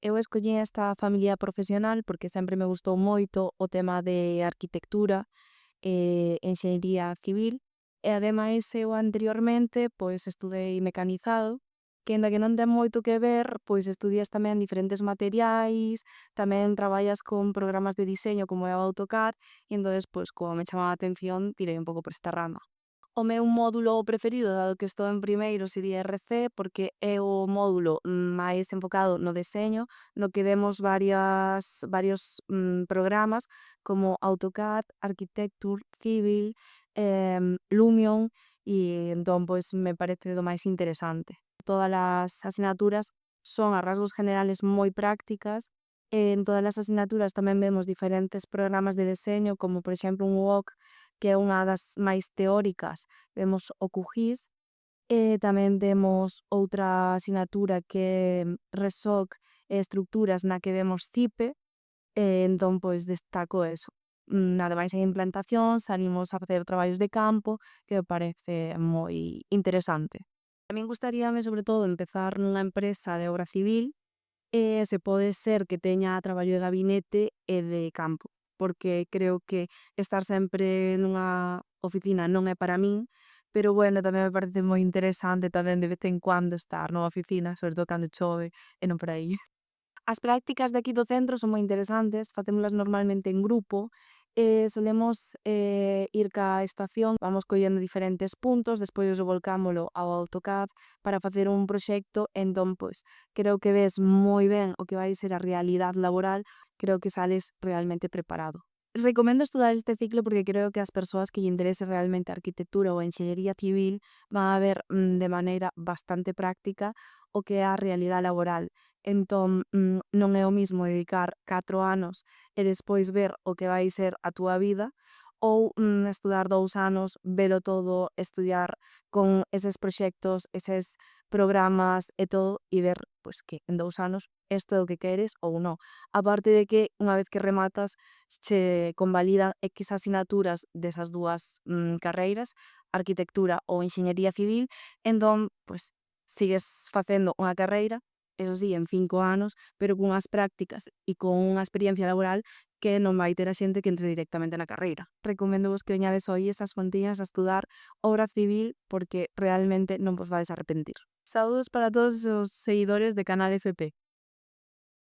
Eu escollín esta familia profesional porque sempre me gustou moito o tema de arquitectura e enxeñería civil e ademais eu anteriormente pois estudei mecanizado, que aínda que non ten moito que ver, pois estudias tamén diferentes materiais, tamén traballas con programas de diseño como é o AutoCAD e entonces pois como me chamaba a atención tirei un pouco por esta rama. O meu módulo preferido, dado que estou en primeiro, sería RC, porque é o módulo máis enfocado no deseño, no que vemos varios programas como AutoCAD, Architecture, Civil, Lumion, e entón pois me parece do máis interesante. Todas as asignaturas son a rasgos generales moi prácticas. En todas as asignaturas tamén vemos diferentes programas de deseño, como por exemplo un WOC, que é unha das máis teóricas, vemos o QGIS, e tamén temos outra asignatura que é RESOC e estructuras na que vemos CIPE, e entón pois destaco eso. Ademais hai implantacións, salimos a facer traballos de campo, que me parece moi interesante. A min gustaríame sobre todo empezar nunha empresa de obra civil, e se pode ser que teña traballo de gabinete e de campo, porque creo que estar sempre nunha oficina non é para min, pero bueno, tamén me parece moi interesante tamén de vez en cuando estar nunha oficina, sobre todo cando chove e non por aí. As prácticas de aquí do centro son moi interesantes, facémolas normalmente en grupo, solemos ir ca estación, vamos collendo diferentes puntos, despois volcámolo ao AutoCAD para facer un proxecto, entón, pois, creo que ves moi ben o que vai ser a realidade laboral, creo que sales realmente preparado. Recomendo estudar este ciclo porque creo que as persoas que lle interese realmente a arquitectura ou a enxeñería civil van a ver de maneira bastante práctica o que é a realidade laboral. Entón, non é o mismo dedicar 4 anos e despois ver o que vai ser a túa vida ou estudar 2 anos, velo todo, estudiar con eses proxectos, eses programas e todo e ver pois que en 2 anos isto é o que queres ou non. Aparte de que unha vez que rematas che convalidan X asignaturas desas dúas carreiras, arquitectura ou enxeñería civil, entón pois sigues facendo unha carreira, eso sí, en 5 anos, pero cunhas prácticas e con unha experiencia laboral que non vai ter a xente que entre directamente na carreira. Recoméndovos que veñades hoy esas fontiñas a estudar obra civil porque realmente non vos vais a arrepentir. Saúdos para todos os seguidores de Canal FP.